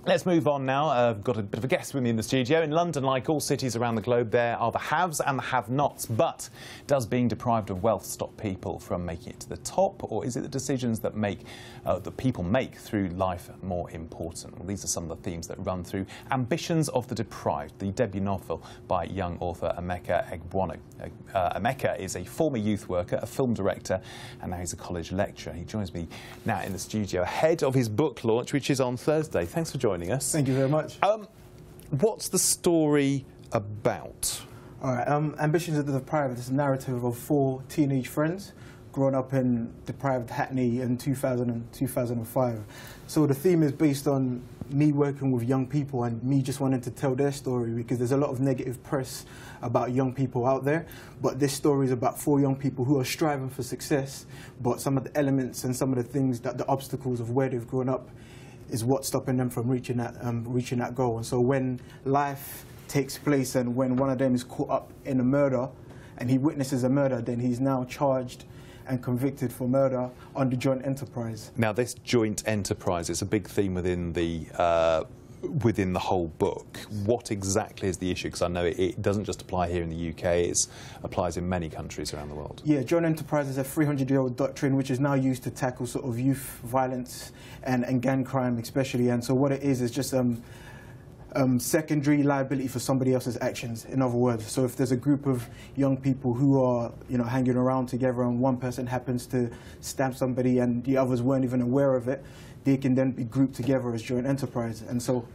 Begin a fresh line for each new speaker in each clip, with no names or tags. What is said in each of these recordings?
Let's move on now. I've got a bit of a guest with me in the studio. In London, like all cities around the globe, there are the haves and the have-nots. But does being deprived of wealth stop people from making it to the top? Or is it the decisions that people make through life more important? Well, these are some of the themes that run through Ambitions of the Deprived, the debut novel by young author Emeka Egbuonu. Emeka is a former youth worker, a film director, and now he's a college lecturer. He joins me now in the studio ahead of his book launch, which is on Thursday. Thanks for joining us.
Thank you very much.
What's the story about?
All right, Ambitions of the Deprived is a narrative of 4 teenage friends growing up in deprived Hackney in 2000 and 2005. So the theme is based on me working with young people and me just wanting to tell their story, because there's a lot of negative press about young people out there, but this story is about 4 young people who are striving for success, but some of the elements and some of the things, that the obstacles of where they've grown up is what's stopping them from reaching that goal. And so when life takes place and when one of them is caught up in a murder and he witnesses a murder, then he's now charged and convicted for murder under joint enterprise. Now, this joint enterprise is a big theme within the whole book. What exactly is the issue? Because I know it doesn't just apply here in the UK, it applies in many countries around the world. Yeah, joint enterprise is a 300-year-old doctrine which is now used to tackle sort of youth violence and gang crime especially. And so what it is just secondary liability for somebody else's actions, in other words. So if there's a group of young people who are, hanging around together and one person happens to stab somebody and the others weren't even aware of it, they can then be grouped together as joint enterprise. And so,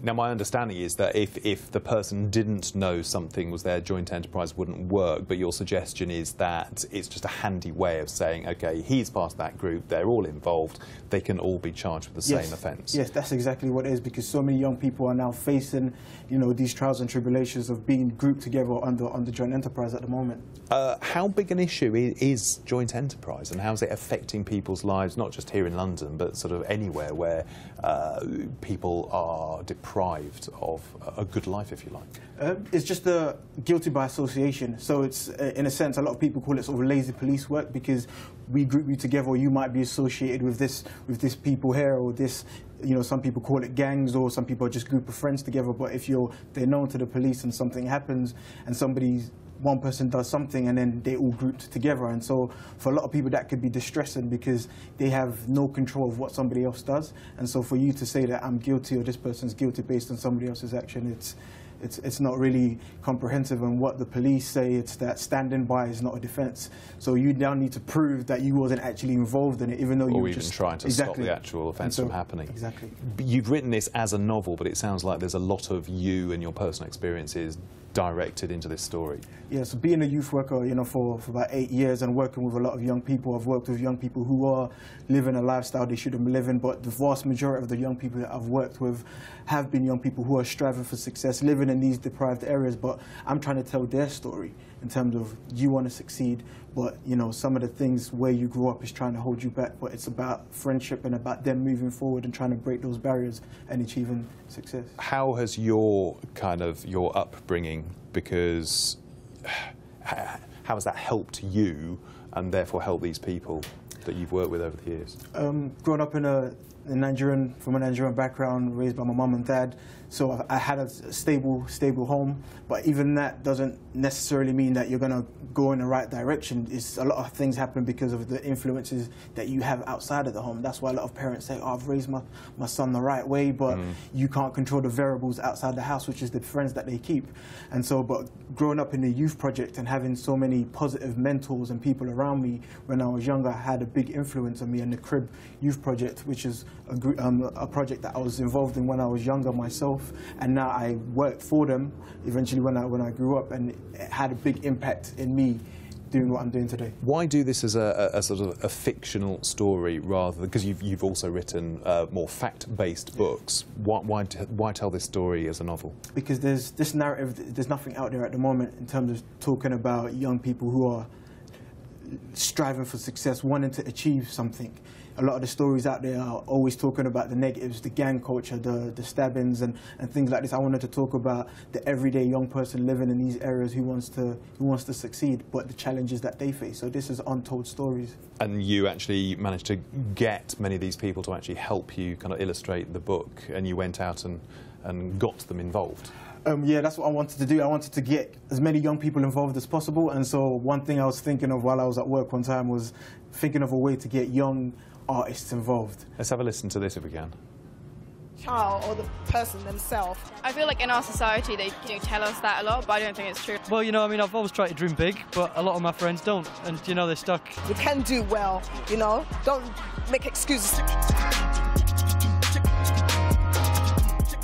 now, my understanding is that if the person didn't know something was there, joint enterprise wouldn't work, but your suggestion is that it's just a handy way of saying, OK, he's part of that group, they're all involved, they can all be charged with the same offence. Yes, that's exactly what it is, because so many young people are now facing, these trials and tribulations of being grouped together under joint enterprise at the moment. How big an issue is joint enterprise, and how is it affecting people's lives, not just here in London, but sort of anywhere where people are deprived of a good life, if you like? It's just guilty by association. So it's, in a sense, a lot of people call it sort of lazy police work, because we group you together, or you might be associated with this people here, or this, some people call it gangs, or some people are just a group of friends together. But if they're known to the police and something happens and one person does something and then they all grouped together. And so for a lot of people that could be distressing, because they have no control of what somebody else does. And so for you to say that I'm guilty or this person's guilty based on somebody else's action, it's not really comprehensive. And what the police say, it's that standing by is not a defence. So you now need to prove that you wasn't actually involved in it, even though you were just trying to stop the actual offence from happening. Exactly. You've written this as a novel, but it sounds like there's a lot of you and your personal experiences directed into this story. Yeah, so being a youth worker, for about 8 years and working with a lot of young people, I've worked with young people who are living a lifestyle they shouldn't be living, but the vast majority of the young people that I've worked with have been young people who are striving for success, living in these deprived areas, but I'm trying to tell their story in terms of you want to succeed, but some of the things where you grew up is trying to hold you back, but it's about friendship and about them moving forward and trying to break those barriers and achieving success. How has your upbringing, because how has that helped you and therefore helped these people that you've worked with over the years? Growing up from a Nigerian background, raised by my mum and dad, so I had a stable home, but even that doesn't necessarily mean that you're going to go in the right direction. A lot of things happen because of the influences that you have outside of the home. That's why a lot of parents say, oh, I've raised my son the right way, but you can't control the variables outside the house, which is the friends that they keep. And so, but growing up in the youth project and having so many positive mentors and people around me when I was younger had a big influence on me. And the Crib Youth Project, which is a project that I was involved in when I was younger myself, and now I worked for them eventually when I grew up, and it had a big impact in me doing what I'm doing today. Why do this as a sort of a fictional story rather than, because you've also written more fact-based books, why tell this story as a novel? Because there's this narrative, there's nothing out there at the moment in terms of talking about young people who are striving for success, wanting to achieve something. A lot of the stories out there are always talking about the negatives, the gang culture, the stabbings and things like this. I wanted to talk about the everyday young person living in these areas who wants to succeed, but the challenges that they face. So this is untold stories. And
you actually managed to get many of these people to actually help you kind of illustrate the book, and you went out and got them involved.
Yeah, that's what I wanted to do. I wanted to get as many young people involved as possible, and so one thing I was thinking of while I was at work one time was thinking of a way to get young artists involved.
Let's have a listen to this if we can.
Child or the person themselves.
I feel like in our society they do tell us that a lot, but I don't think it's true.
Well, you know, I mean, I've always tried to dream big, but a lot of my friends don't, and, you know, they're stuck.
You can do well, you know? Don't make excuses.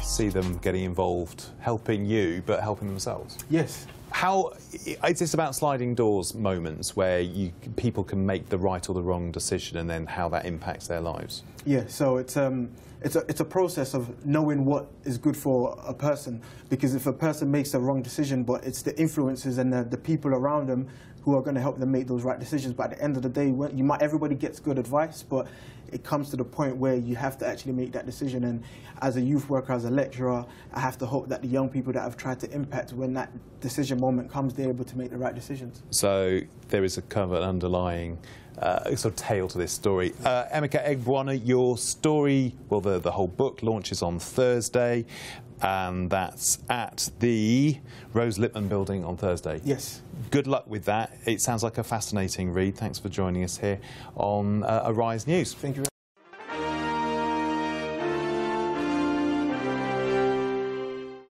See them getting involved, helping you, but helping themselves.
Yes.
How is this about sliding doors moments where people can make the right or the wrong decision, and then how that impacts their lives?
Yeah, so it's a process of knowing what is good for a person, because if a person makes a wrong decision, but it's the influences and the people around them who are going to help them make those right decisions. But at the end of the day, everybody gets good advice, but it comes to the point where you have to actually make that decision. And as a youth worker, as a lecturer, I have to hope that the young people that I've tried to impact, when that decision moment comes, they're able to make the right decisions.
So there is a kind of an underlying sort of tale to this story. Emeka Egbuonu, your story, well, the whole book launches on Thursday, and that's at the Rose Lippman building on Thursday.
Yes.
Good luck with that. It sounds like a fascinating read. Thanks for joining us here on Arise News.
Thank you.